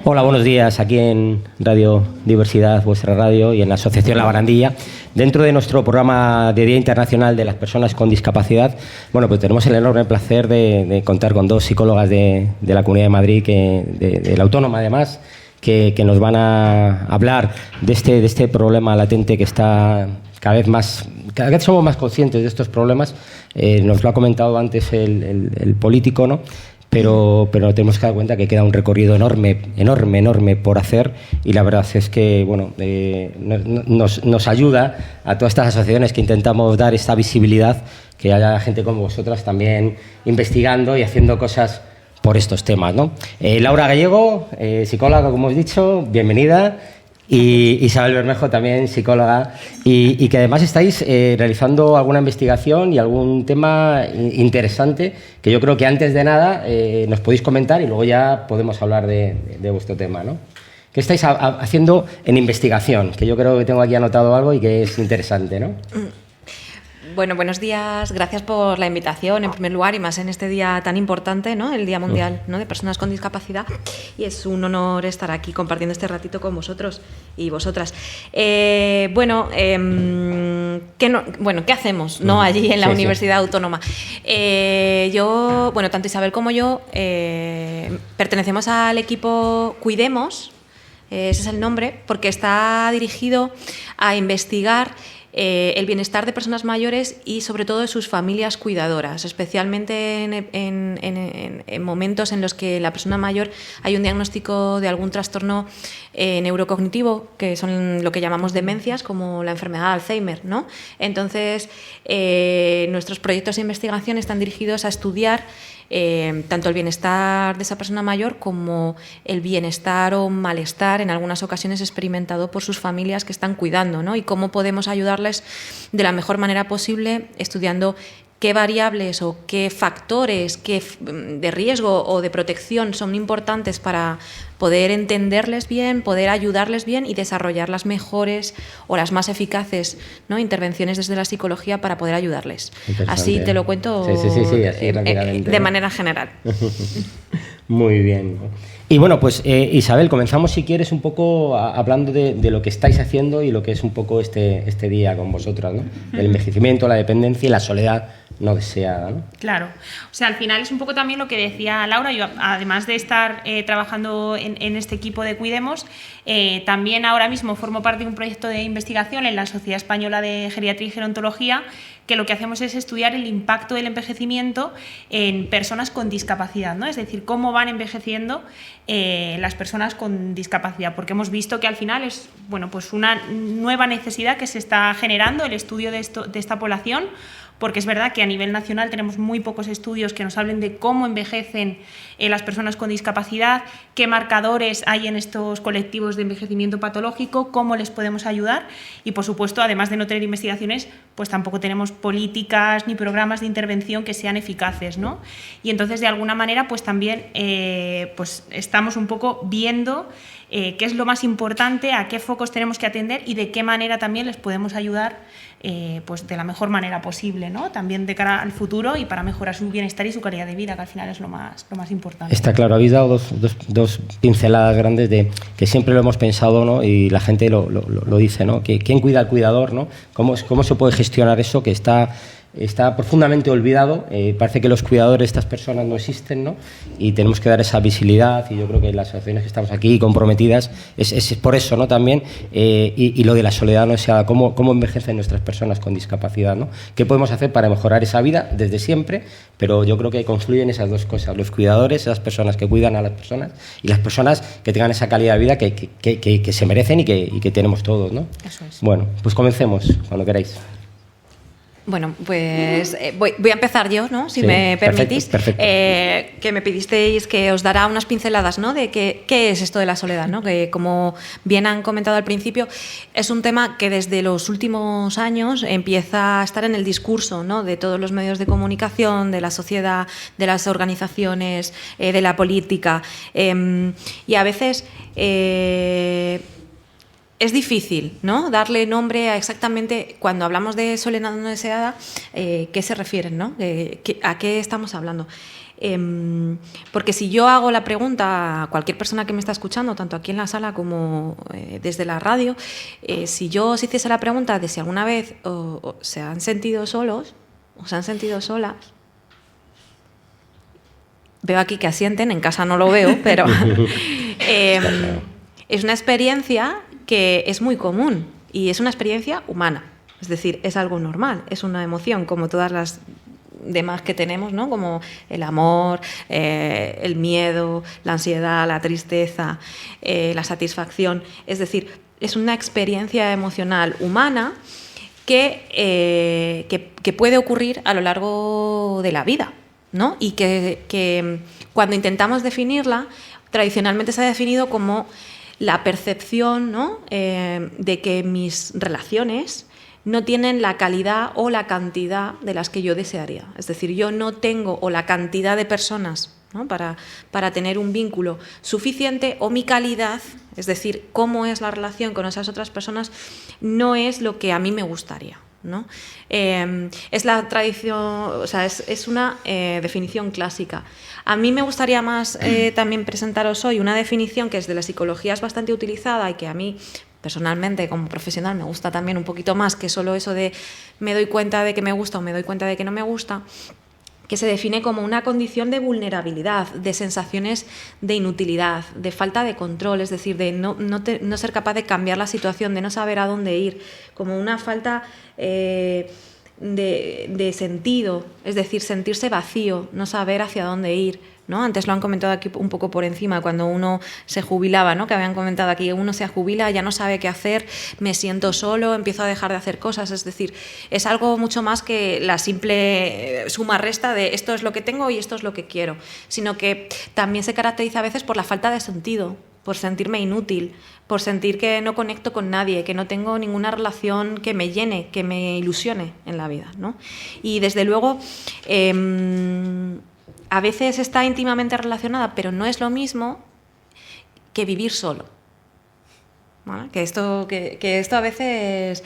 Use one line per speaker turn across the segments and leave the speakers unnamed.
Hola, buenos días. Aquí en Radio Diversidad, vuestra radio, y en la Asociación La Barandilla. Dentro de nuestro programa de Día Internacional de las Personas con Discapacidad, bueno, pues tenemos el enorme placer de contar con dos psicólogas de la Comunidad de Madrid, de la Autónoma además, que nos van a hablar de este problema latente que está cada vez somos más conscientes de estos problemas. Nos lo ha comentado antes el político, ¿no? Pero tenemos que dar cuenta que queda un recorrido enorme por hacer, y la verdad es que bueno, nos ayuda a todas estas asociaciones que intentamos dar esta visibilidad, que haya gente como vosotras también investigando y haciendo cosas por estos temas, ¿no? Laura Gallego, psicóloga, como hemos dicho, bienvenida. Y Isabel Bermejo, también psicóloga, y que además estáis realizando alguna investigación y algún tema interesante que yo creo que antes de nada nos podéis comentar y luego ya podemos hablar de vuestro tema, ¿no? ¿Qué estáis haciendo en investigación? Que yo creo que tengo aquí anotado algo y que es interesante, ¿no?
Bueno, buenos días. Gracias por la invitación, en primer lugar, y más en este día tan importante, ¿no? El Día Mundial, ¿no?, de Personas con Discapacidad. Y es un honor estar aquí compartiendo este ratito con vosotros y vosotras. ¿Qué hacemos, ¿no?, allí en la Universidad Autónoma? Tanto Isabel como yo pertenecemos al equipo Cuidemos, ese es el nombre, porque está dirigido a investigar el bienestar de personas mayores y sobre todo de sus familias cuidadoras, especialmente en momentos en los que la persona mayor hay un diagnóstico de algún trastorno neurocognitivo, que son lo que llamamos demencias, como la enfermedad de Alzheimer, ¿no? Entonces, nuestros proyectos de investigación están dirigidos a estudiar tanto el bienestar de esa persona mayor como el bienestar o malestar en algunas ocasiones experimentado por sus familias que están cuidando, ¿no? Y cómo podemos ayudarles de la mejor manera posible, estudiando qué variables o qué factores de riesgo o de protección son importantes para poder entenderles bien, poder ayudarles bien y desarrollar las mejores o las más eficaces, ¿no?, intervenciones desde la psicología para poder ayudarles. Así te lo cuento
sí, así rápidamente,
de manera general.
Muy bien. Y bueno, pues Isabel, comenzamos, si quieres, un poco hablando de lo que estáis haciendo y lo que es un poco este día con vosotras, ¿no? El envejecimiento, la dependencia y la soledad no deseada, ¿no?
Claro. O sea, al final es un poco también lo que decía Laura. Yo, además de estar trabajando en este equipo de Cuidemos, también ahora mismo formo parte de un proyecto de investigación en la Sociedad Española de Geriatría y Gerontología, que lo que hacemos es estudiar el impacto del envejecimiento en personas con discapacidad, ¿no? Es decir, cómo van envejeciendo las personas con discapacidad, porque hemos visto que al final es, bueno, pues una nueva necesidad que se está generando, el estudio de esta población, porque es verdad que a nivel nacional tenemos muy pocos estudios que nos hablen de cómo envejecen las personas con discapacidad, qué marcadores hay en estos colectivos de envejecimiento patológico, cómo les podemos ayudar, y por supuesto, además de no tener investigaciones, pues tampoco tenemos políticas ni programas de intervención que sean eficaces, ¿no? Y entonces, de alguna manera, pues también pues estamos un poco viendo qué es lo más importante, a qué focos tenemos que atender y de qué manera también les podemos ayudar pues de la mejor manera posible, ¿no? También de cara al futuro y para mejorar su bienestar y su calidad de vida, que al final es lo más importante.
Está claro, habéis dado dos pinceladas grandes de que siempre lo hemos pensado, ¿no? Y la gente lo dice, ¿no? Que ¿quién cuida al cuidador, ¿no? ¿Cómo se puede gestionar eso que está profundamente olvidado? Parece que los cuidadores de estas personas no existen, ¿no? Y tenemos que dar esa visibilidad, y yo creo que las asociaciones que estamos aquí comprometidas es por eso, ¿no? También, y lo de la soledad no deseada, cómo envejecen nuestras personas con discapacidad, ¿no? ¿Qué podemos hacer para mejorar esa vida desde siempre? Pero yo creo que confluyen esas dos cosas: los cuidadores, esas personas que cuidan a las personas, y las personas que tengan esa calidad de vida que se merecen y que tenemos todos, ¿no?
Eso es.
Bueno, pues comencemos cuando queráis.
Bueno, pues voy a empezar yo, ¿no? Si me permitís.
Perfecto.
Que me pedisteis que os dará unas pinceladas, ¿no? De qué es esto de la soledad, ¿no? Que, como bien han comentado al principio, es un tema que desde los últimos años empieza a estar en el discurso, ¿no?, de todos los medios de comunicación, de la sociedad, de las organizaciones, de la política. Y a veces es difícil, ¿no?, darle nombre a exactamente, cuando hablamos de soledad no deseada, qué se refieren, ¿no? ¿A qué estamos hablando? Porque si yo hago la pregunta a cualquier persona que me está escuchando, tanto aquí en la sala como desde la radio, si yo os hiciese la pregunta de si alguna vez se han sentido solos o se han sentido solas, veo aquí que asienten, en casa no lo veo, pero es una experiencia que es muy común y es una experiencia humana. Es decir, es algo normal, es una emoción como todas las demás que tenemos, ¿no? Como el amor, el miedo, la ansiedad, la tristeza, la satisfacción. Es decir, es una experiencia emocional humana que puede ocurrir a lo largo de la vida, ¿no? Y que cuando intentamos definirla, tradicionalmente se ha definido como la percepción, ¿no? De que mis relaciones no tienen la calidad o la cantidad de las que yo desearía. Es decir, yo no tengo o la cantidad de personas, ¿no? para tener un vínculo suficiente, o mi calidad, es decir, cómo es la relación con esas otras personas, no es lo que a mí me gustaría, ¿no? Es la tradición, o sea, es una definición clásica. A mí me gustaría más también presentaros hoy una definición que es de la psicología, es bastante utilizada y que a mí personalmente como profesional me gusta también un poquito más que solo eso de me doy cuenta de que me gusta o me doy cuenta de que no me gusta, que se define como una condición de vulnerabilidad, de sensaciones de inutilidad, de falta de control, es decir, de no ser capaz de cambiar la situación, de no saber a dónde ir, como una falta de sentido, es decir, sentirse vacío, no saber hacia dónde ir, ¿no? Antes lo han comentado aquí un poco por encima, cuando uno se jubilaba, ¿no? Que habían comentado aquí, uno se jubila, ya no sabe qué hacer, me siento solo, empiezo a dejar de hacer cosas, es decir, es algo mucho más que la simple suma-resta de esto es lo que tengo y esto es lo que quiero, sino que también se caracteriza a veces por la falta de sentido, por sentirme inútil, por sentir que no conecto con nadie, que no tengo ninguna relación que me llene, que me ilusione en la vida, ¿no? Y desde luego a veces está íntimamente relacionada, pero no es lo mismo que vivir solo. ¿Vale? Que esto a veces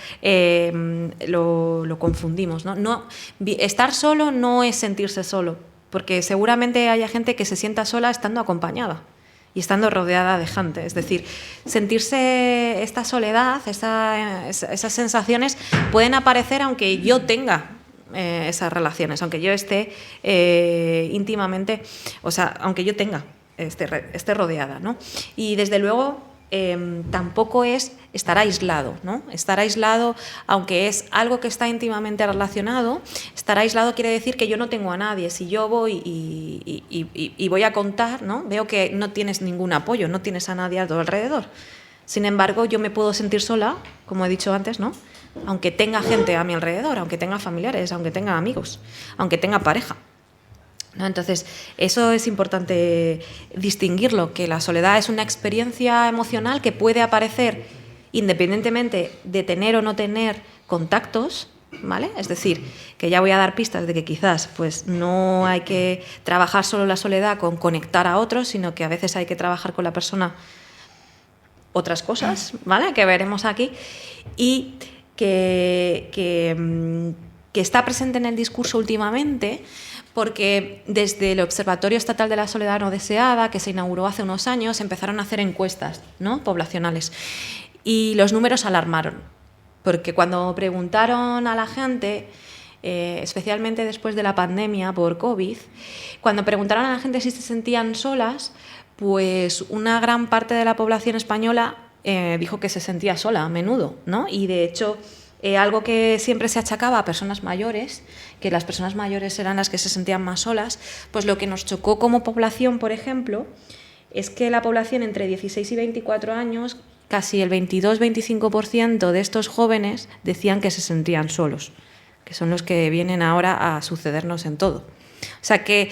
lo confundimos, ¿no? Estar solo no es sentirse solo, porque seguramente haya gente que se sienta sola estando acompañada y estando rodeada de gente. Es decir, sentirse esta soledad, esas sensaciones pueden aparecer aunque yo tenga esas relaciones, aunque yo esté íntimamente, o sea, aunque yo tenga, esté rodeada, ¿no? Y desde luego tampoco es estar aislado, ¿no? Estar aislado, aunque es algo que está íntimamente relacionado, estar aislado quiere decir que yo no tengo a nadie. Si yo voy y voy a contar, ¿no? Veo que no tienes ningún apoyo, no tienes a nadie a tu alrededor. Sin embargo, yo me puedo sentir sola, como he dicho antes, ¿no? Aunque tenga gente a mi alrededor, aunque tenga familiares, aunque tenga amigos, aunque tenga pareja, ¿no? Entonces, eso es importante distinguirlo, que la soledad es una experiencia emocional que puede aparecer independientemente de tener o no tener contactos, ¿vale? Es decir, que ya voy a dar pistas de que quizás pues, no hay que trabajar solo la soledad con conectar a otros, sino que a veces hay que trabajar con la persona otras cosas, ¿vale? Que veremos aquí, y que está presente en el discurso últimamente, porque desde el Observatorio Estatal de la Soledad No Deseada, que se inauguró hace unos años, empezaron a hacer encuestas, ¿no? Poblacionales, y los números alarmaron, porque cuando preguntaron a la gente, especialmente después de la pandemia por COVID, cuando preguntaron a la gente si se sentían solas, pues una gran parte de la población española dijo que se sentía sola a menudo, ¿no? Y de hecho, algo que siempre se achacaba a personas mayores, que las personas mayores eran las que se sentían más solas, pues lo que nos chocó como población, por ejemplo, es que la población entre 16 y 24 años, casi el 22-25% de estos jóvenes decían que se sentían solos, que son los que vienen ahora a sucedernos en todo. O sea que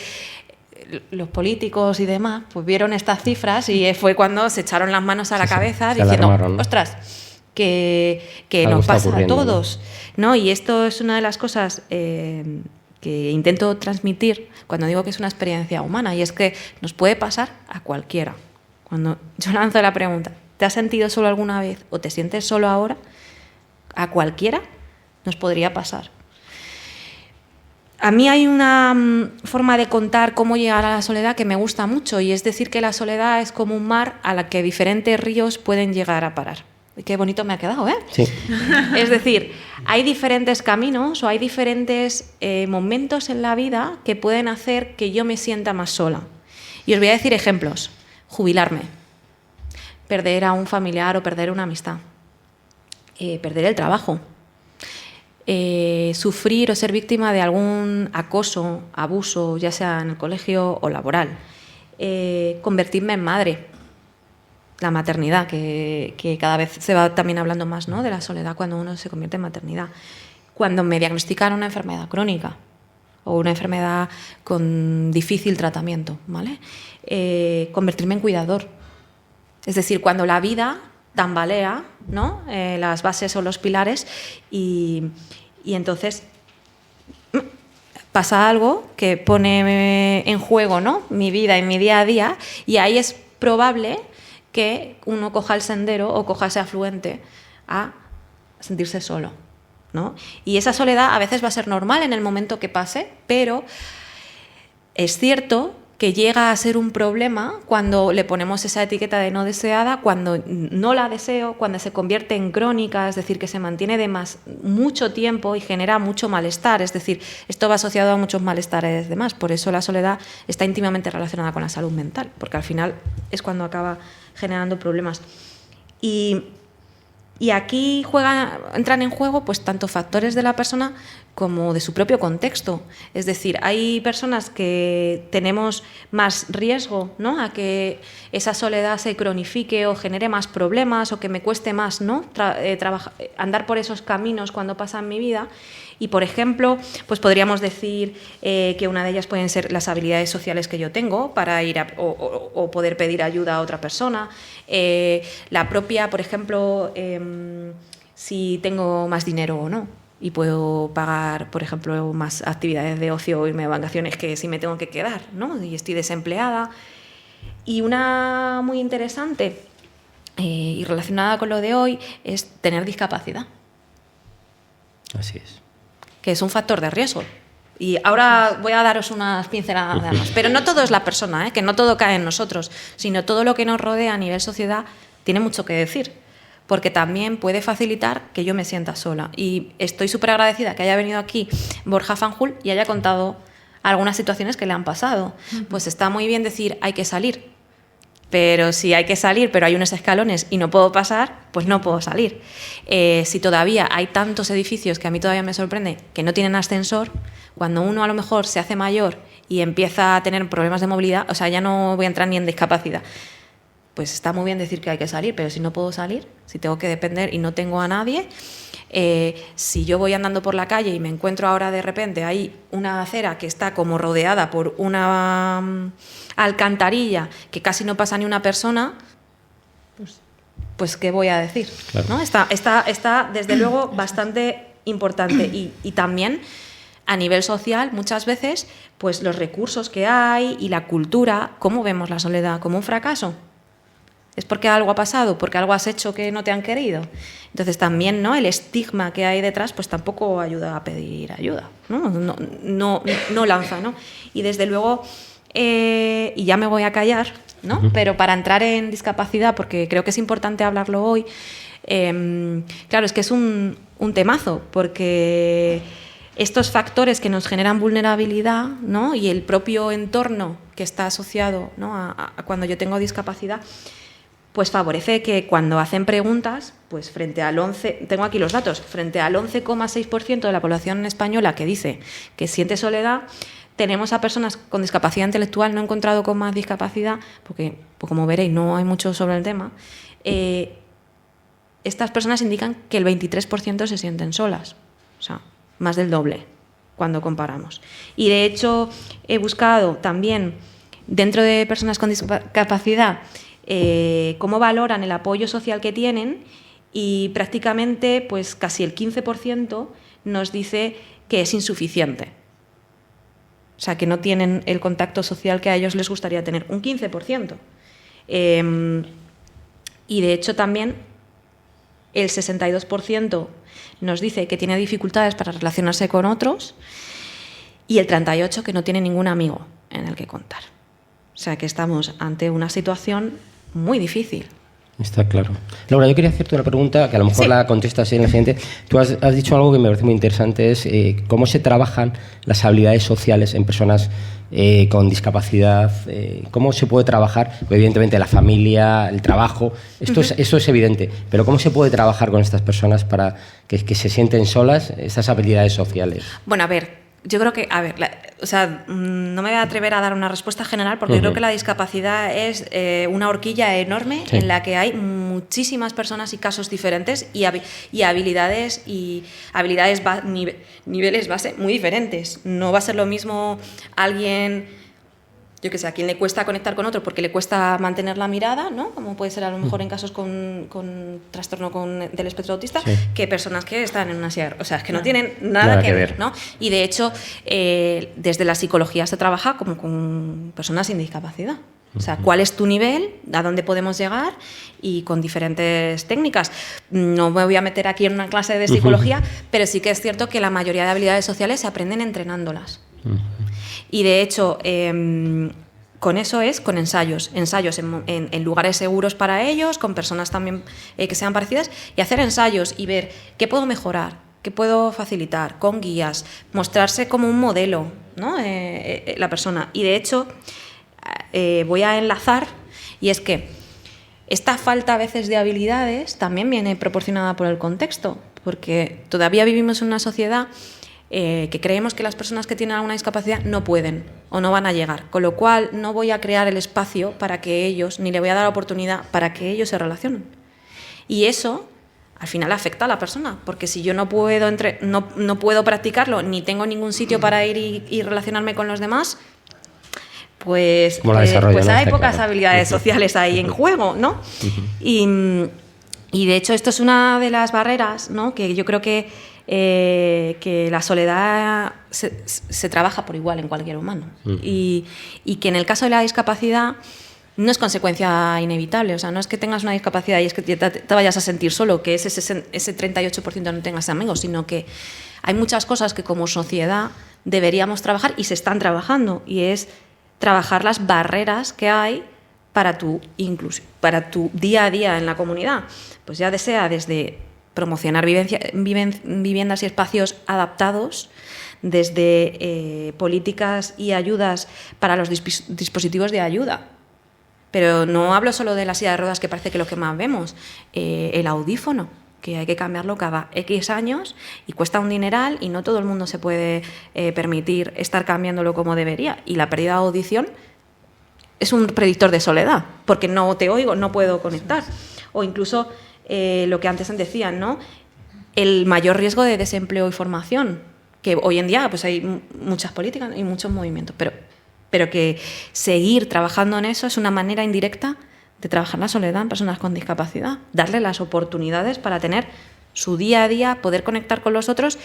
los políticos y demás pues vieron estas cifras y fue cuando se echaron las manos a la cabeza diciendo,
alarmaron, ¿no?
ostras, que nos pasa a todos, ¿no? Y esto es una de las cosas que intento transmitir cuando digo que es una experiencia humana, y es que nos puede pasar a cualquiera. Cuando yo lanzo la pregunta, ¿te has sentido solo alguna vez o te sientes solo ahora? A cualquiera nos podría pasar. A mí hay una forma de contar cómo llegar a la soledad que me gusta mucho, y es decir que la soledad es como un mar a la que diferentes ríos pueden llegar a parar. Qué bonito me ha quedado, ¿eh?
Sí.
Es decir, hay diferentes caminos o hay diferentes momentos en la vida que pueden hacer que yo me sienta más sola. Y os voy a decir ejemplos. Jubilarme, perder a un familiar o perder una amistad, perder el trabajo, sufrir o ser víctima de algún acoso, abuso, ya sea en el colegio o laboral, convertirme en madre, la maternidad, que cada vez se va también hablando más, ¿no?, de la soledad cuando uno se convierte en maternidad, cuando me diagnostican una enfermedad crónica o una enfermedad con difícil tratamiento, ¿vale? Convertirme en cuidador, es decir, cuando la vida tambalea, ¿no?, las bases o los pilares y entonces pasa algo que pone en juego, ¿no?, mi vida y mi día a día, y ahí es probable que uno coja el sendero o coja ese afluente a sentirse solo, ¿no? Y esa soledad a veces va a ser normal en el momento que pase, pero es cierto que llega a ser un problema cuando le ponemos esa etiqueta de no deseada, cuando no la deseo, cuando se convierte en crónica, es decir, que se mantiene de mucho tiempo y genera mucho malestar. Es decir, esto va asociado a muchos malestares de más. Por eso la soledad está íntimamente relacionada con la salud mental, porque al final es cuando acaba generando problemas. Y aquí entran en juego pues tanto factores de la persona como de su propio contexto. Es decir, hay personas que tenemos más riesgo, ¿no?, a que esa soledad se cronifique o genere más problemas o que me cueste más, ¿no?, andar por esos caminos cuando pasa en mi vida. Y, por ejemplo, pues podríamos decir que una de ellas pueden ser las habilidades sociales que yo tengo para ir o poder pedir ayuda a otra persona. La propia, por ejemplo, si tengo más dinero o no y puedo pagar, por ejemplo, más actividades de ocio o irme de vacaciones que si me tengo que quedar, ¿no?, y estoy desempleada. Y una muy interesante y relacionada con lo de hoy es tener discapacidad.
Así es.
Que es un factor de riesgo. Y ahora voy a daros unas pinceladas más. Pero no todo es la persona, que no todo cae en nosotros, sino todo lo que nos rodea a nivel sociedad tiene mucho que decir, porque también puede facilitar que yo me sienta sola. Y estoy súper agradecida que haya venido aquí Borja Fanjul y haya contado algunas situaciones que le han pasado. Pues está muy bien decir, hay que salir. Pero si hay que salir, pero hay unos escalones y no puedo pasar, pues no puedo salir. Si todavía hay tantos edificios, que a mí todavía me sorprende, que no tienen ascensor, cuando uno a lo mejor se hace mayor y empieza a tener problemas de movilidad, o sea, ya no voy a entrar ni en discapacidad, pues está muy bien decir que hay que salir, pero si no puedo salir, si tengo que depender y no tengo a nadie, si yo voy andando por la calle y me encuentro ahora de repente hay una acera que está como rodeada por una alcantarilla que casi no pasa ni una persona, pues ¿qué voy a decir?
Claro.
¿No? Está desde luego bastante importante y también a nivel social muchas veces pues los recursos que hay y la cultura, ¿cómo vemos la soledad? ¿Como un fracaso? ¿Es porque algo ha pasado? ¿Porque algo has hecho que no te han querido? Entonces también, ¿no?, el estigma que hay detrás pues tampoco ayuda a pedir ayuda, no lanza, ¿no? Y desde luego, y ya me voy a callar, ¿no? Pero para entrar en discapacidad, porque creo que es importante hablarlo hoy, claro, es que es un temazo, porque estos factores que nos generan vulnerabilidad, ¿no?, y el propio entorno que está asociado, ¿no?, a cuando yo tengo discapacidad, pues favorece que cuando hacen preguntas, pues frente al 11, tengo aquí los datos, frente al 11,6% de la población española que dice que siente soledad, tenemos a personas con discapacidad intelectual, no he encontrado con más discapacidad, porque pues como veréis no hay mucho sobre el tema, estas personas indican que el 23% se sienten solas, o sea, más del doble cuando comparamos. Y de hecho he buscado también dentro de personas con discapacidad cómo valoran el apoyo social que tienen y prácticamente pues casi el 15% nos dice que es insuficiente. O sea, que no tienen el contacto social que a ellos les gustaría tener, un 15%. Y de hecho también el 62% nos dice que tiene dificultades para relacionarse con otros y el 38% que no tiene ningún amigo en el que contar. O sea que estamos ante una situación muy difícil.
Está claro. Laura, yo quería hacerte una pregunta que a lo mejor la contestas en la siguiente. Tú has dicho algo que me parece muy interesante, es cómo se trabajan las habilidades sociales en personas con discapacidad, cómo se puede trabajar, evidentemente la familia, el trabajo, esto es evidente, pero cómo se puede trabajar con estas personas para que se sienten solas, estas habilidades sociales.
Bueno, a ver, yo creo que, no me voy a atrever a dar una respuesta general porque creo que la discapacidad es una horquilla enorme en la que hay muchísimas personas y casos diferentes y habilidades niveles base muy diferentes. No va a ser lo mismo alguien, yo que sé, a quien le cuesta conectar con otro porque le cuesta mantener la mirada, ¿no? Como puede ser a lo mejor en casos con trastorno del espectro autista, que personas que están en una silla, o sea, es que no tienen nada que ver, ¿no? Y de hecho, desde la psicología se trabaja como con personas sin discapacidad. O sea, ¿cuál es tu nivel? ¿A dónde podemos llegar? Y con diferentes técnicas. No me voy a meter aquí en una clase de psicología, pero sí que es cierto que la mayoría de habilidades sociales se aprenden entrenándolas. Y de hecho, con eso con ensayos en lugares seguros para ellos, con personas también que sean parecidas, y hacer ensayos y ver qué puedo mejorar, qué puedo facilitar, con guías, mostrarse como un modelo, ¿no? La persona. Y de hecho, voy a enlazar, y es que esta falta a veces de habilidades también viene proporcionada por el contexto, porque todavía vivimos en una sociedad que creemos que las personas que tienen alguna discapacidad no pueden o no van a llegar, con lo cual no voy a crear el espacio para que ellos, ni le voy a dar la oportunidad para que ellos se relacionen. Y eso al final afecta a la persona, porque si yo no puedo practicarlo, ni tengo ningún sitio para ir y relacionarme con los demás, pues hay pocas habilidades sociales ahí en juego, ¿no? Y de hecho esto es una de las barreras, ¿no? Que yo creo que la soledad se trabaja por igual en cualquier humano y que en el caso de la discapacidad no es consecuencia inevitable, o sea, no es que tengas una discapacidad y es que te vayas a sentir solo, que ese 38% no tengas amigos, sino que hay muchas cosas que como sociedad deberíamos trabajar y se están trabajando, y es trabajar las barreras que hay para tu día a día en la comunidad, pues ya sea desde promocionar viviendas y espacios adaptados, desde políticas y ayudas para los dispositivos de ayuda. Pero no hablo solo de la silla de ruedas, que parece que lo que más vemos, el audífono, que hay que cambiarlo cada X años y cuesta un dineral y no todo el mundo se puede permitir estar cambiándolo como debería. Y la pérdida de audición es un predictor de soledad, porque no te oigo, no puedo conectar. O incluso lo que antes decían, ¿no? El mayor riesgo de desempleo y formación, que hoy en día pues hay muchas políticas y muchos movimientos, pero que seguir trabajando en eso es una manera indirecta de trabajar la soledad en personas con discapacidad, darle las oportunidades para tener su día a día, poder conectar con los otros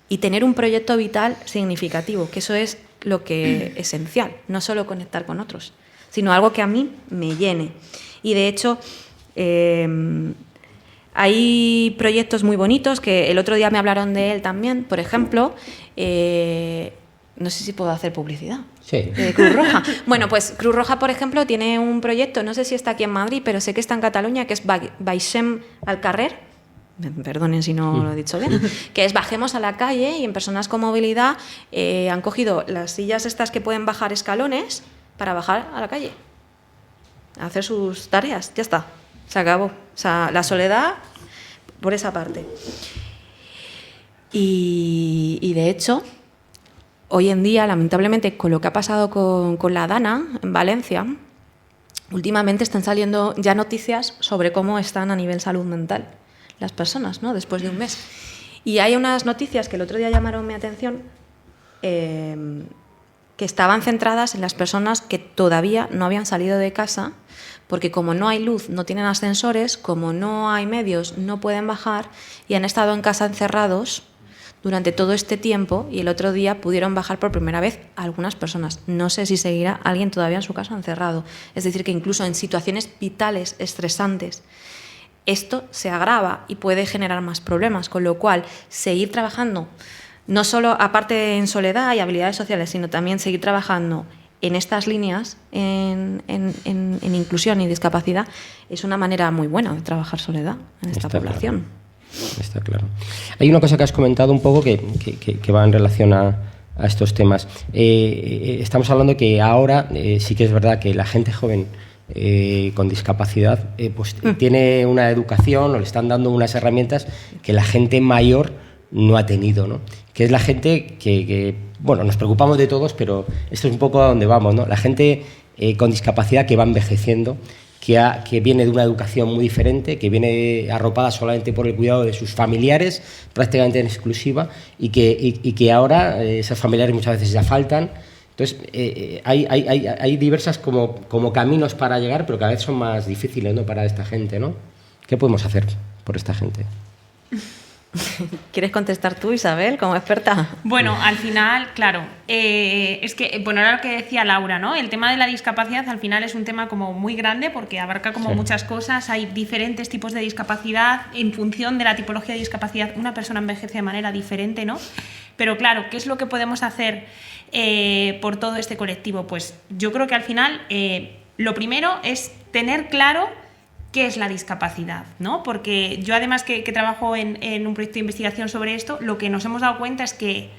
y tener un proyecto vital significativo, que eso es lo que es esencial, no solo conectar con otros, sino algo que a mí me llene. Y de hecho, hay proyectos muy bonitos que el otro día me hablaron de él también. Por ejemplo, no sé si puedo hacer publicidad.
Sí.
Cruz Roja. Bueno, pues Cruz Roja, por ejemplo, tiene un proyecto, no sé si está aquí en Madrid, pero sé que está en Cataluña, que es Baixem al carrer, perdonen si no lo he dicho bien, que es bajemos a la calle, y en personas con movilidad han cogido las sillas estas que pueden bajar escalones para bajar a la calle, a hacer sus tareas. Ya está, se acabó. O sea, la soledad por esa parte. Y de hecho, hoy en día, lamentablemente, con lo que ha pasado con la Dana en Valencia, últimamente están saliendo ya noticias sobre cómo están a nivel salud mental las personas, ¿no? Después de un mes. Y hay unas noticias que el otro día llamaron mi atención, que estaban centradas en las personas que todavía no habían salido de casa, porque como no hay luz, no tienen ascensores, como no hay medios, no pueden bajar, y han estado en casa encerrados durante todo este tiempo, y el otro día pudieron bajar por primera vez algunas personas. No sé si seguirá alguien todavía en su casa encerrado. Es decir, que incluso en situaciones vitales, estresantes, esto se agrava y puede generar más problemas, con lo cual seguir trabajando no solo aparte en soledad y habilidades sociales, sino también seguir trabajando en estas líneas, en inclusión y discapacidad, es una manera muy buena de trabajar soledad en esta población.
Claro. Está claro. Hay una cosa que has comentado un poco que va en relación a estos temas. Estamos hablando que ahora sí que es verdad que la gente joven con discapacidad pues tiene una educación o le están dando unas herramientas que la gente mayor no ha tenido, ¿no? Que es la gente que bueno, nos preocupamos de todos, pero esto es un poco a donde vamos, ¿no? La gente con discapacidad que va envejeciendo, que viene de una educación muy diferente, que viene arropada solamente por el cuidado de sus familiares, prácticamente en exclusiva, y que ahora esos familiares muchas veces ya faltan. Entonces, hay diversas como caminos para llegar, pero cada vez son más difíciles, ¿no?, para esta gente, ¿no? ¿Qué podemos hacer por esta gente?
¿Quieres contestar tú, Isabel, como experta?
Bueno, al final, claro, es que, bueno, era lo que decía Laura, ¿no? El tema de la discapacidad al final es un tema como muy grande porque abarca como muchas cosas, hay diferentes tipos de discapacidad, en función de la tipología de discapacidad una persona envejece de manera diferente, ¿no? Pero claro, ¿qué es lo que podemos hacer por todo este colectivo? Pues yo creo que al final lo primero es tener claro qué es la discapacidad, ¿no? Porque yo además que trabajo en un proyecto de investigación sobre esto, lo que nos hemos dado cuenta es que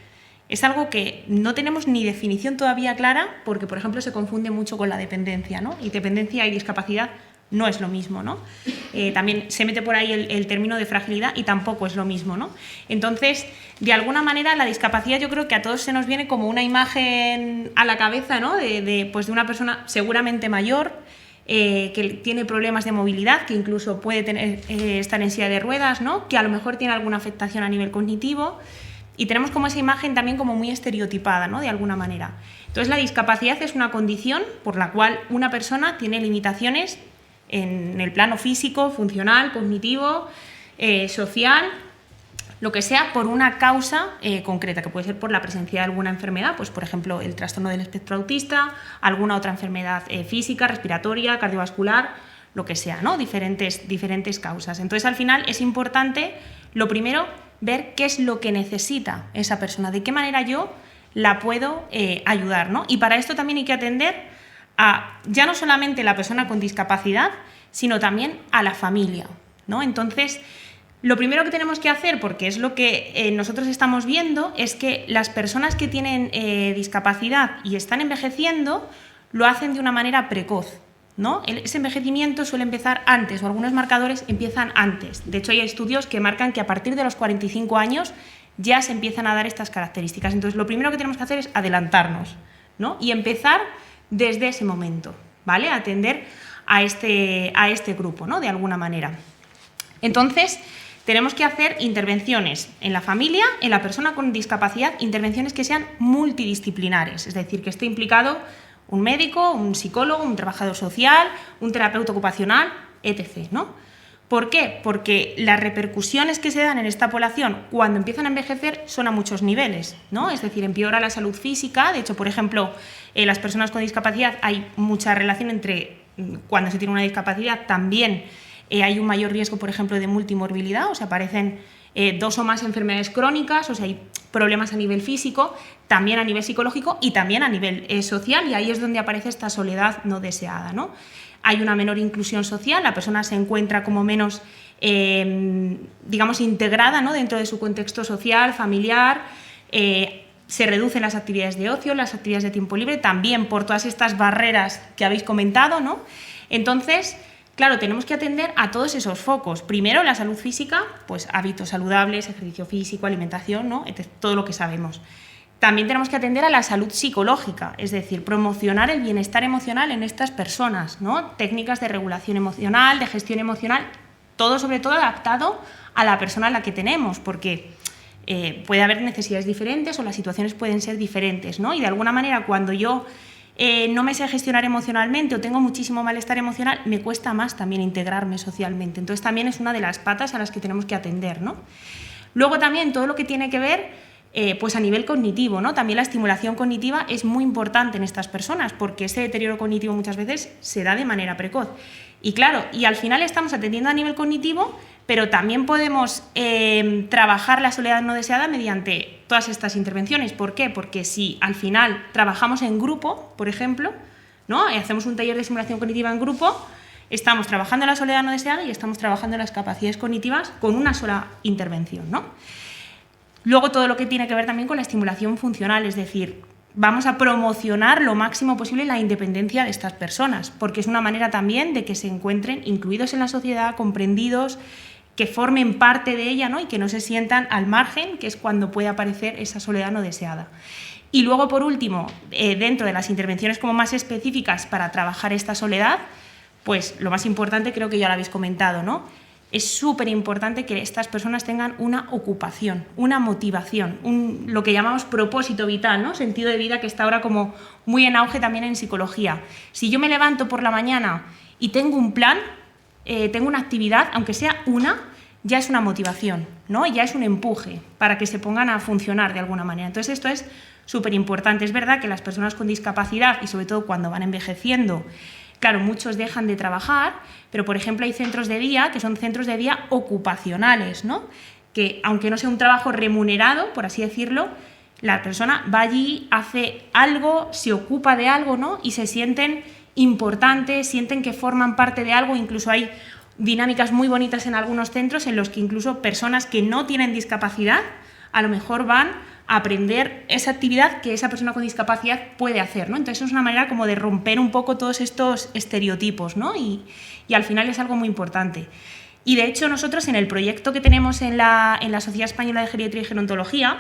es algo que no tenemos ni definición todavía clara porque, por ejemplo, se confunde mucho con la dependencia, ¿no? Y dependencia y discapacidad no es lo mismo, ¿no? También se mete por ahí el término de fragilidad y tampoco es lo mismo, ¿no? Entonces, de alguna manera, la discapacidad yo creo que a todos se nos viene como una imagen a la cabeza, ¿no? Pues de una persona seguramente mayor, que tiene problemas de movilidad, que incluso puede estar en silla de ruedas, ¿no? Que a lo mejor tiene alguna afectación a nivel cognitivo, y tenemos como esa imagen también como muy estereotipada, ¿no?, de alguna manera. Entonces la discapacidad es una condición por la cual una persona tiene limitaciones en el plano físico, funcional, cognitivo, social, lo que sea, por una causa concreta, que puede ser por la presencia de alguna enfermedad, pues por ejemplo el trastorno del espectro autista, alguna otra enfermedad física, respiratoria, cardiovascular, lo que sea, ¿no? Diferentes causas. Entonces al final es importante, lo primero, ver qué es lo que necesita esa persona, de qué manera yo la puedo ayudar, ¿no? Y para esto también hay que atender a ya no solamente la persona con discapacidad, sino también a la familia, ¿no? Entonces, lo primero que tenemos que hacer, porque es lo que nosotros estamos viendo, es que las personas que tienen discapacidad y están envejeciendo lo hacen de una manera precoz, ¿no? Ese envejecimiento suele empezar antes, o algunos marcadores empiezan antes. De hecho, hay estudios que marcan que a partir de los 45 años ya se empiezan a dar estas características. Entonces, lo primero que tenemos que hacer es adelantarnos, ¿no? Y empezar desde ese momento, ¿vale? Atender a este grupo, ¿no?, de alguna manera. Entonces, tenemos que hacer intervenciones en la familia, en la persona con discapacidad, intervenciones que sean multidisciplinares, es decir, que esté implicado un médico, un psicólogo, un trabajador social, un terapeuta ocupacional, etc., ¿no? ¿Por qué? Porque las repercusiones que se dan en esta población cuando empiezan a envejecer son a muchos niveles, ¿no? Es decir, empeora la salud física. De hecho, por ejemplo, las personas con discapacidad, hay mucha relación entre cuando se tiene una discapacidad también hay un mayor riesgo, por ejemplo, de multimorbilidad, o sea, aparecen 2 o más enfermedades crónicas, o sea, hay problemas a nivel físico, también a nivel psicológico y también a nivel social, y ahí es donde aparece esta soledad no deseada, ¿no? Hay una menor inclusión social, la persona se encuentra como menos, digamos, integrada, ¿no?, dentro de su contexto social, familiar, se reducen las actividades de ocio, las actividades de tiempo libre, también por todas estas barreras que habéis comentado, ¿no? Entonces, claro, tenemos que atender a todos esos focos. Primero, la salud física, pues hábitos saludables, ejercicio físico, alimentación, ¿no?, todo lo que sabemos. También tenemos que atender a la salud psicológica, es decir, promocionar el bienestar emocional en estas personas, ¿no? Técnicas de regulación emocional, de gestión emocional, todo sobre todo adaptado a la persona a la que tenemos, porque puede haber necesidades diferentes o las situaciones pueden ser diferentes, ¿no? Y de alguna manera, cuando yo no me sé gestionar emocionalmente o tengo muchísimo malestar emocional, me cuesta más también integrarme socialmente. Entonces también es una de las patas a las que tenemos que atender, ¿no? Luego también todo lo que tiene que ver pues a nivel cognitivo, ¿no? También la estimulación cognitiva es muy importante en estas personas porque ese deterioro cognitivo muchas veces se da de manera precoz. Y claro, y al final estamos atendiendo a nivel cognitivo, pero también podemos trabajar la soledad no deseada mediante todas estas intervenciones. ¿Por qué? Porque si al final trabajamos en grupo, por ejemplo, ¿no? Y hacemos un taller de estimulación cognitiva en grupo, estamos trabajando la soledad no deseada y estamos trabajando las capacidades cognitivas con una sola intervención, ¿no? Luego todo lo que tiene que ver también con la estimulación funcional, es decir, vamos a promocionar lo máximo posible la independencia de estas personas, porque es una manera también de que se encuentren incluidos en la sociedad, comprendidos, que formen parte de ella, ¿no? Y que no se sientan al margen, que es cuando puede aparecer esa soledad no deseada. Y luego, por último, dentro de las intervenciones como más específicas para trabajar esta soledad, pues lo más importante creo que ya lo habéis comentado, ¿no? Es súper importante que estas personas tengan una ocupación, una motivación, lo que llamamos propósito vital, ¿no? Sentido de vida, que está ahora como muy en auge también en psicología. Si yo me levanto por la mañana y tengo un plan, tengo una actividad, aunque sea una, ya es una motivación, ¿no? Ya es un empuje para que se pongan a funcionar de alguna manera. Entonces esto es súper importante. Es verdad que las personas con discapacidad, y sobre todo cuando van envejeciendo, claro, muchos dejan de trabajar, pero por ejemplo hay centros de día que son centros de día ocupacionales, ¿no? Que aunque no sea un trabajo remunerado, por así decirlo, la persona va allí, hace algo, se ocupa de algo, ¿no? Y se sienten importantes, sienten que forman parte de algo. Incluso hay dinámicas muy bonitas en algunos centros en los que incluso personas que no tienen discapacidad a lo mejor van a aprender esa actividad que esa persona con discapacidad puede hacer, ¿no? Entonces es una manera como de romper un poco todos estos estereotipos, ¿no? Y al final es algo muy importante. Y de hecho nosotros en el proyecto que tenemos en la Sociedad Española de Geriatría y Gerontología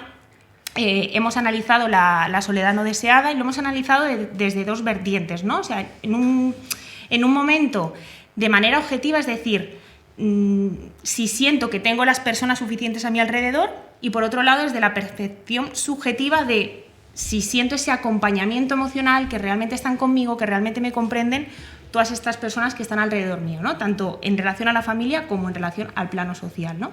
hemos analizado la soledad no deseada y lo hemos analizado desde dos vertientes, ¿no? O sea, en un momento de manera objetiva, es decir, si siento que tengo las personas suficientes a mi alrededor, y por otro lado desde la percepción subjetiva de si siento ese acompañamiento emocional, que realmente están conmigo, que realmente me comprenden todas estas personas que están alrededor mío, ¿no? Tanto en relación a la familia como en relación al plano social, ¿no?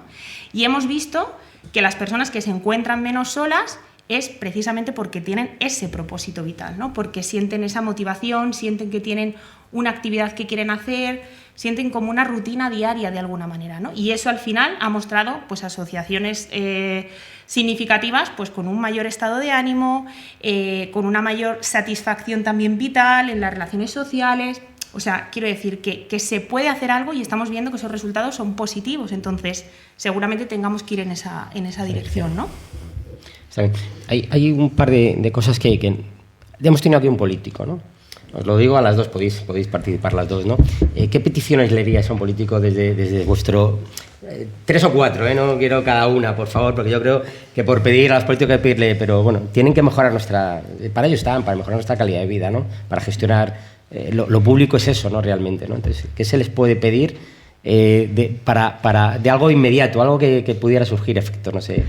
Y hemos visto que las personas que se encuentran menos solas es precisamente porque tienen ese propósito vital, ¿no? Porque sienten esa motivación, sienten que tienen una actividad que quieren hacer, sienten como una rutina diaria de alguna manera, ¿no? Y eso al final ha mostrado pues, asociaciones significativas pues, con un mayor estado de ánimo, con una mayor satisfacción también vital en las relaciones sociales. O sea, quiero decir que se puede hacer algo y estamos viendo que esos resultados son positivos. Entonces, seguramente tengamos que ir en esa dirección, ¿no?
Hay un par de cosas que hemos tenido aquí un político, ¿no? Os lo digo a las dos, podéis participar las dos, ¿no? ¿Qué peticiones le haríais a un político desde vuestro... 3 o 4, no quiero cada una, por favor, porque yo creo que por pedir a los políticos hay que pedirle, pero bueno, tienen que mejorar para ello están, para mejorar nuestra calidad de vida, ¿no? Para gestionar, lo público es eso, ¿no? Realmente, ¿no? Entonces, ¿qué se les puede pedir de algo inmediato, algo que pudiera surgir efectos, no sé...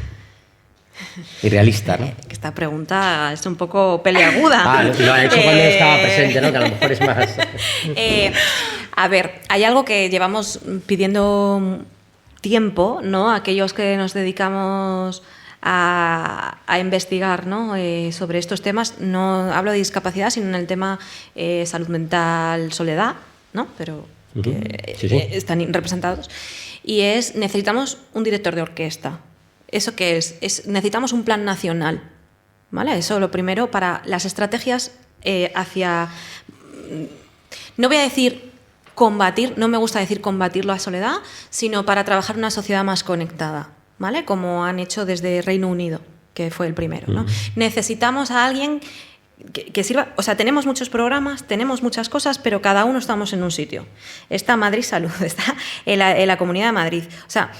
irrealista, ¿no?
Esta pregunta es un poco peleaguda.
Lo ha hecho cuando estaba presente, ¿no? Que a lo mejor es más...
A ver, hay algo que llevamos pidiendo tiempo, ¿no? Aquellos que nos dedicamos a investigar, ¿no? Sobre estos temas. No hablo de discapacidad, sino en el tema salud mental, soledad, ¿no? Pero que
sí.
están representados. Y necesitamos un director de orquesta. ¿Eso qué es? Necesitamos un plan nacional, ¿vale? Eso lo primero para las estrategias hacia... No voy a decir combatir, no me gusta decir combatir la soledad, sino para trabajar una sociedad más conectada, ¿vale? Como han hecho desde Reino Unido, que fue el primero, ¿no? Necesitamos a alguien que sirva... O sea, tenemos muchos programas, tenemos muchas cosas, pero cada uno estamos en un sitio. Está Madrid Salud, está en la Comunidad de Madrid. O sea...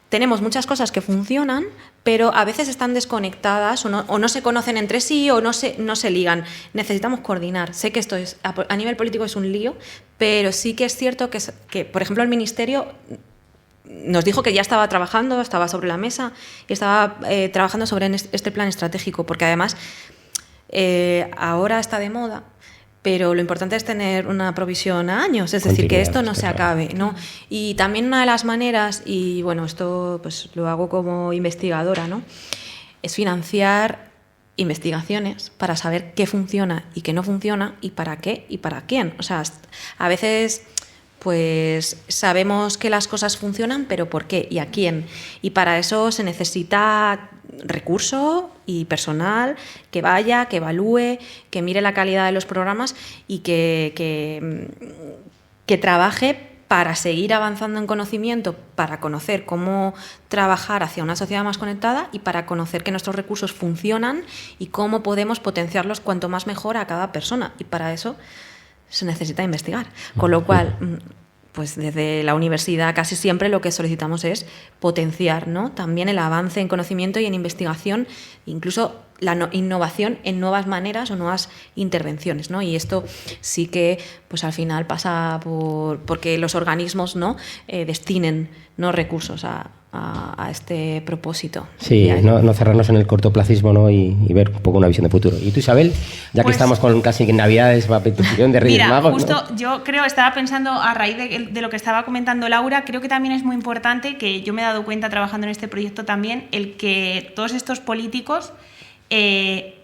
Tenemos muchas cosas que funcionan, pero a veces están desconectadas o no se conocen entre sí o no se ligan. Necesitamos coordinar. Sé que esto a nivel político es un lío, pero sí que es cierto que, por ejemplo, el Ministerio nos dijo que ya estaba trabajando, estaba sobre la mesa y estaba trabajando sobre este plan estratégico, porque además ahora está de moda. Pero lo importante es tener una provisión a años, es decir, que esto no se acabe, ¿no? Y también una de las maneras, y bueno, esto pues lo hago como investigadora, ¿no? Es financiar investigaciones para saber qué funciona y qué no funciona y para qué y para quién. O sea, a veces pues sabemos que las cosas funcionan, pero ¿por qué y a quién? Y para eso se necesita recurso y personal que vaya, que evalúe, que mire la calidad de los programas y que trabaje para seguir avanzando en conocimiento, para conocer cómo trabajar hacia una sociedad más conectada y para conocer que nuestros recursos funcionan y cómo podemos potenciarlos cuanto más mejor a cada persona. Y para eso se necesita investigar. Con lo cual, pues desde la universidad casi siempre lo que solicitamos es potenciar, ¿no?, también el avance en conocimiento y en investigación, incluso la innovación en nuevas maneras o nuevas intervenciones, ¿no? Y esto sí que, pues al final pasa porque los organismos, ¿no?, destinen, ¿no?, recursos a este propósito.
Sí, no cerrarnos en el cortoplacismo, ¿no?, y ver un poco una visión de futuro. Y tú, Isabel, ya que estamos con casi en Navidades, va petición de Reyes Magos,
justo,
¿no?
yo creo, estaba pensando a raíz de lo que estaba comentando Laura, creo que también es muy importante, que yo me he dado cuenta trabajando en este proyecto también, el que todos estos políticos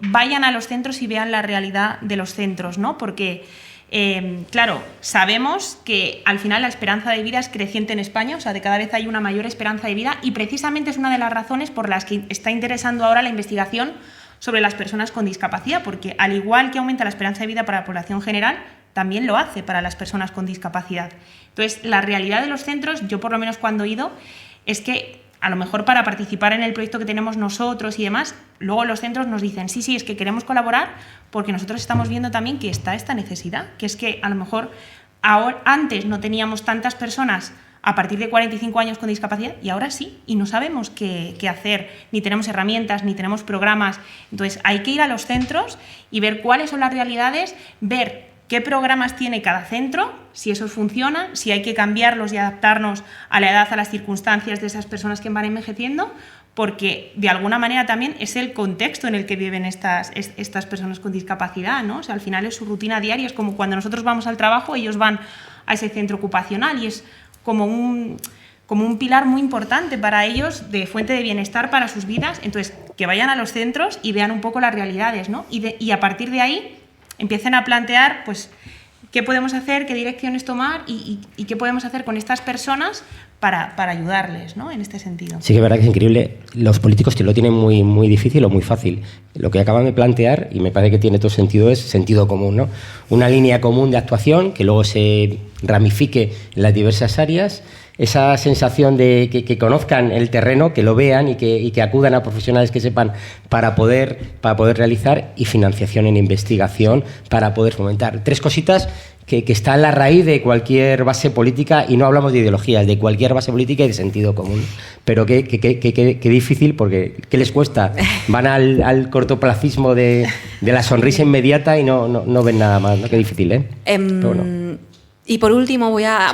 vayan a los centros y vean la realidad de los centros, ¿no? Porque, claro, sabemos que al final la esperanza de vida es creciente en España, o sea, de cada vez hay una mayor esperanza de vida y precisamente es una de las razones por las que está interesando ahora la investigación sobre las personas con discapacidad, porque al igual que aumenta la esperanza de vida para la población general, también lo hace para las personas con discapacidad. Entonces, la realidad de los centros, yo por lo menos cuando he ido, es que a lo mejor para participar en el proyecto que tenemos nosotros y demás, luego los centros nos dicen, sí, es que queremos colaborar porque nosotros estamos viendo también que está esta necesidad, que es que a lo mejor antes no teníamos tantas personas a partir de 45 años con discapacidad y ahora sí, y no sabemos qué hacer, ni tenemos herramientas, ni tenemos programas. Entonces hay que ir a los centros y ver cuáles son las realidades, ver qué programas tiene cada centro, si esos funcionan, si hay que cambiarlos y adaptarnos a la edad, a las circunstancias de esas personas que van envejeciendo, porque de alguna manera también es el contexto en el que viven estas personas con discapacidad, ¿no? O sea, al final es su rutina diaria, es como cuando nosotros vamos al trabajo, ellos van a ese centro ocupacional y es como un pilar muy importante para ellos de fuente de bienestar para sus vidas. Entonces, que vayan a los centros y vean un poco las realidades, ¿no? Y a partir de ahí empiecen a plantear, pues, qué podemos hacer, qué direcciones tomar y qué podemos hacer con estas personas para ayudarles, ¿no?, en este sentido.
Sí que es verdad que es increíble. Los políticos lo tienen muy, muy difícil o muy fácil. Lo que acaban de plantear, y me parece que tiene todo sentido, es sentido común, ¿no? Una línea común de actuación que luego se ramifique en las diversas áreas. Esa sensación de que conozcan el terreno, que lo vean y que acudan a profesionales que sepan para poder realizar, y financiación en investigación para poder fomentar. Tres cositas que está en la raíz de cualquier base política, y no hablamos de ideologías, de cualquier base política y de sentido común. Pero qué difícil, porque ¿qué les cuesta? Van al cortoplacismo de la sonrisa inmediata y no ven nada más, ¿no? Qué difícil, ¿eh?
Pero bueno. Y por último voy a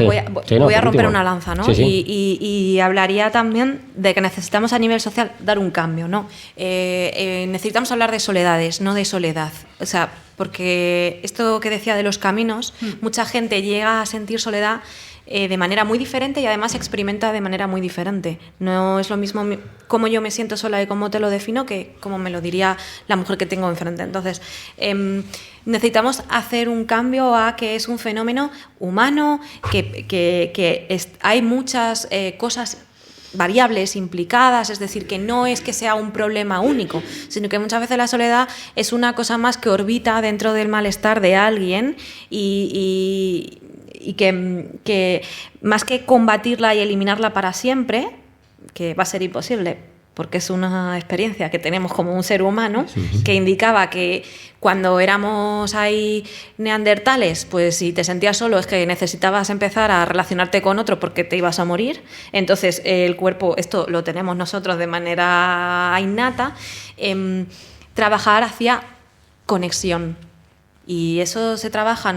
romper una lanza, ¿no?
Sí.
Y hablaría también de que necesitamos a nivel social dar un cambio, ¿no? Necesitamos hablar de soledades, no de soledad. O sea, porque esto que decía de los caminos, mucha gente llega a sentir soledad de manera muy diferente y además experimenta de manera muy diferente. No es lo mismo cómo yo me siento sola y cómo te lo defino que cómo me lo diría la mujer que tengo enfrente. Entonces, necesitamos hacer un cambio a que es un fenómeno humano, que hay muchas cosas variables implicadas, es decir, que no es que sea un problema único, sino que muchas veces la soledad es una cosa más que orbita dentro del malestar de alguien y que más que combatirla y eliminarla para siempre, que va a ser imposible, porque es una experiencia que tenemos como un ser humano, que indicaba que cuando éramos ahí neandertales, pues si te sentías solo es que necesitabas empezar a relacionarte con otro porque te ibas a morir. Entonces el cuerpo, esto lo tenemos nosotros de manera innata, trabajar hacia conexión. Y eso se trabaja,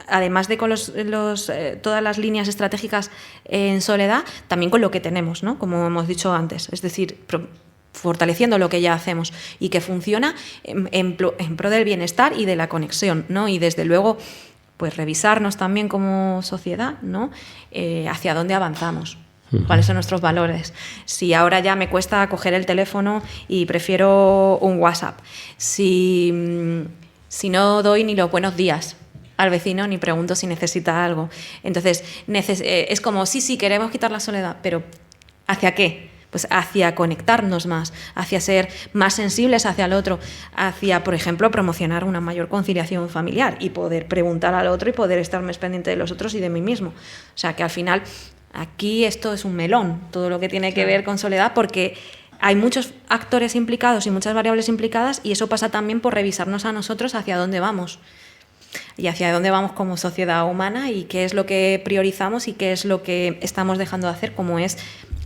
además de con todas las líneas estratégicas en soledad, también con lo que tenemos, ¿no? Como hemos dicho antes, es decir, fortaleciendo lo que ya hacemos y que funciona en pro del bienestar y de la conexión, ¿no? Y desde luego, pues revisarnos también como sociedad, ¿no? Hacia dónde avanzamos. ¿Cuáles son nuestros valores? Si ahora ya me cuesta coger el teléfono y prefiero un WhatsApp, si no doy ni los buenos días, al vecino ni pregunto si necesita algo. Entonces, es como, sí, queremos quitar la soledad, pero ¿hacia qué? Pues hacia conectarnos más, hacia ser más sensibles hacia el otro, hacia, por ejemplo, promocionar una mayor conciliación familiar y poder preguntar al otro y poder estar más pendiente de los otros y de mí mismo. O sea, que al final, aquí esto es un melón, todo lo que tiene que ver con soledad, porque hay muchos actores implicados y muchas variables implicadas, y eso pasa también por revisarnos a nosotros hacia dónde vamos y hacia dónde vamos como sociedad humana y qué es lo que priorizamos y qué es lo que estamos dejando de hacer, como es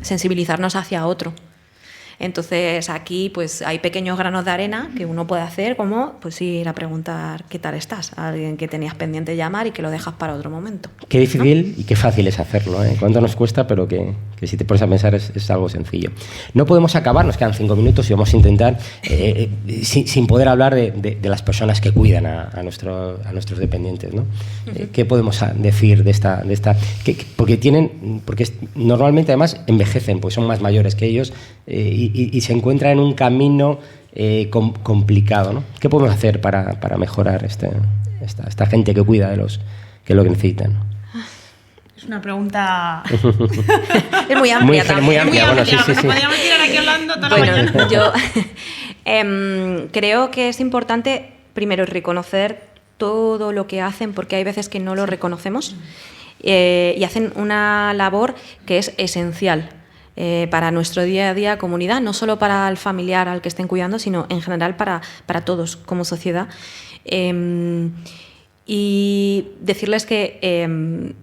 sensibilizarnos hacia otro. Entonces aquí pues hay pequeños granos de arena que uno puede hacer, como pues ir a preguntar ¿qué tal estás? A alguien que tenías pendiente llamar y que lo dejas para otro momento.
Qué difícil, ¿no? Y qué fácil es hacerlo, ¿eh? Cuánto nos cuesta, pero que si te pones a pensar es algo sencillo. No podemos acabar, nos quedan 5 minutos y vamos a intentar, sin poder hablar de las personas que cuidan a nuestros dependientes, ¿no? ¿Qué podemos decir de esta porque normalmente además envejecen, pues son más mayores que ellos, y se encuentra en un camino complicado, ¿no? ¿Qué podemos hacer para mejorar esta gente que cuida de los que lo que necesitan?
Es una pregunta...
Es muy amplia también.
Muy amplia,
bueno, sí.
Podríamos tirar aquí hablando toda la mañana.
Yo creo que es importante, primero, reconocer todo lo que hacen, porque hay veces que no lo reconocemos, y hacen una labor que es esencial para nuestro día a día comunidad, no solo para el familiar al que estén cuidando, sino en general para todos como sociedad. Y decirles que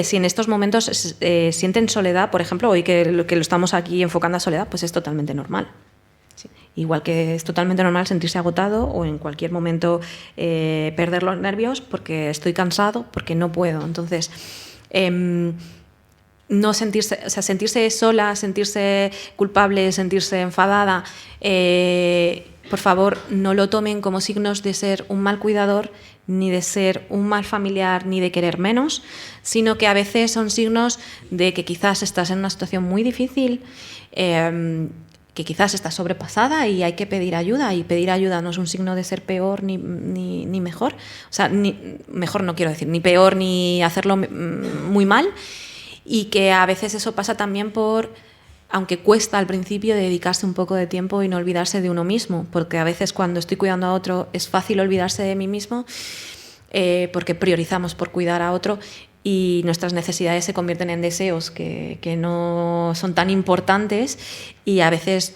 si en estos momentos sienten soledad, por ejemplo, hoy que lo estamos aquí enfocando a soledad, pues es totalmente normal. Sí. Igual que es totalmente normal sentirse agotado o en cualquier momento perder los nervios porque estoy cansado, porque no puedo. Entonces, no sentirse, o sea, sentirse sola, sentirse culpable, sentirse enfadada, por favor, no lo tomen como signos de ser un mal cuidador, ni de ser un mal familiar, ni de querer menos, sino que a veces son signos de que quizás estás en una situación muy difícil, que quizás estás sobrepasada y hay que pedir ayuda, y pedir ayuda no es un signo de ser peor ni mejor, o sea, mejor no quiero decir, ni peor ni hacerlo muy mal, y que a veces eso pasa también por, aunque cuesta al principio, dedicarse un poco de tiempo y no olvidarse de uno mismo, porque a veces cuando estoy cuidando a otro es fácil olvidarse de mí mismo, porque priorizamos por cuidar a otro y nuestras necesidades se convierten en deseos que no son tan importantes, y a veces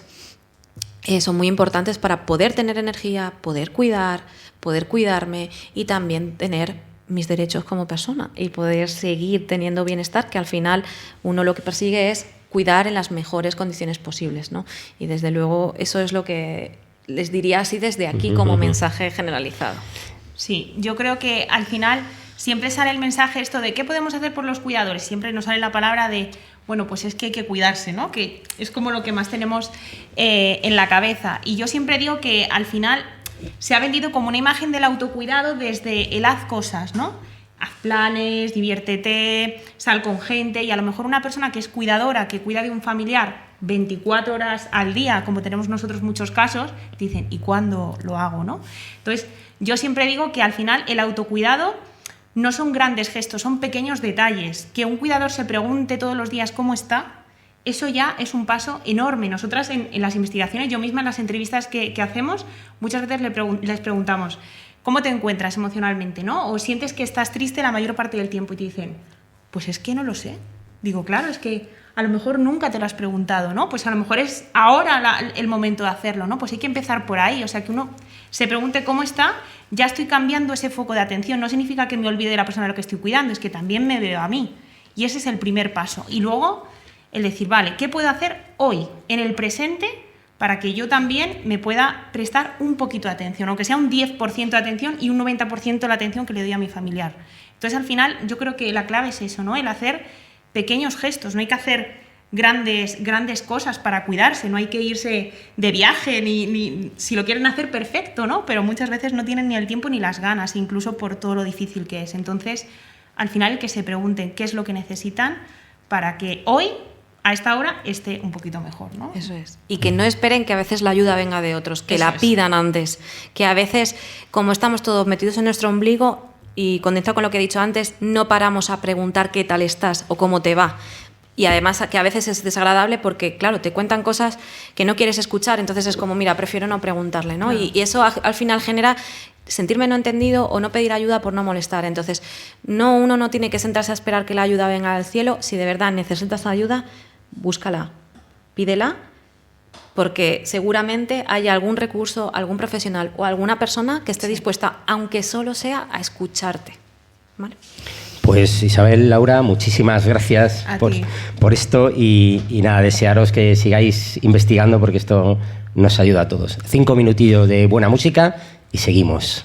son muy importantes para poder tener energía, poder cuidar, poder cuidarme y también tener mis derechos como persona y poder seguir teniendo bienestar, que al final uno lo que persigue es cuidar en las mejores condiciones posibles, ¿no? Y desde luego eso es lo que les diría así desde aquí como mensaje generalizado.
Sí, yo creo que al final siempre sale el mensaje esto de ¿qué podemos hacer por los cuidadores? Siempre nos sale la palabra de, bueno, pues es que hay que cuidarse, ¿no? Que es como lo que más tenemos en la cabeza. Y yo siempre digo que al final se ha vendido como una imagen del autocuidado desde el haz cosas, ¿no? Haz planes, diviértete, sal con gente, y a lo mejor una persona que es cuidadora, que cuida de un familiar 24 horas al día, como tenemos nosotros muchos casos, dicen, ¿y cuándo lo hago, no? Entonces, yo siempre digo que al final el autocuidado no son grandes gestos, son pequeños detalles. Que un cuidador se pregunte todos los días cómo está, eso ya es un paso enorme. Nosotras en las investigaciones, yo misma en las entrevistas que hacemos, muchas veces les preguntamos, ¿cómo te encuentras emocionalmente, no? O sientes que estás triste la mayor parte del tiempo, y te dicen, pues es que no lo sé. Digo, claro, es que a lo mejor nunca te lo has preguntado, ¿no? Pues a lo mejor es ahora el momento de hacerlo, ¿no? Pues hay que empezar por ahí, o sea, que uno se pregunte cómo está, ya estoy cambiando ese foco de atención. No significa que me olvide de la persona a la que estoy cuidando, es que también me veo a mí. Y ese es el primer paso. Y luego el decir, vale, ¿qué puedo hacer hoy, en el presente, para que yo también me pueda prestar un poquito de atención, aunque sea un 10% de atención y un 90% de la atención que le doy a mi familiar? Entonces, al final, yo creo que la clave es eso, ¿no? El hacer pequeños gestos. No hay que hacer grandes cosas para cuidarse, no hay que irse de viaje, ni si lo quieren hacer, perfecto, ¿no? Pero muchas veces no tienen ni el tiempo ni las ganas, incluso por todo lo difícil que es. Entonces, al final, que se pregunten qué es lo que necesitan para que hoy, a esta hora, esté un poquito mejor, ¿no?
Eso es. Y que no esperen que a veces la ayuda venga de otros, que la pidan antes. Que a veces, como estamos todos metidos en nuestro ombligo, y conecta con lo que he dicho antes, no paramos a preguntar qué tal estás o cómo te va. Y además que a veces es desagradable porque, claro, te cuentan cosas que no quieres escuchar, entonces es como, mira, prefiero no preguntarle, ¿no? Y eso al final genera sentirme no entendido o no pedir ayuda por no molestar. Entonces, uno no tiene que sentarse a esperar que la ayuda venga del cielo. Si de verdad necesitas ayuda, búscala, pídela, porque seguramente hay algún recurso, algún profesional o alguna persona que esté dispuesta, aunque solo sea, a escucharte. ¿Vale?
Pues Isabel, Laura, muchísimas gracias por esto y nada, desearos que sigáis investigando porque esto nos ayuda a todos. 5 minutillos de buena música y seguimos.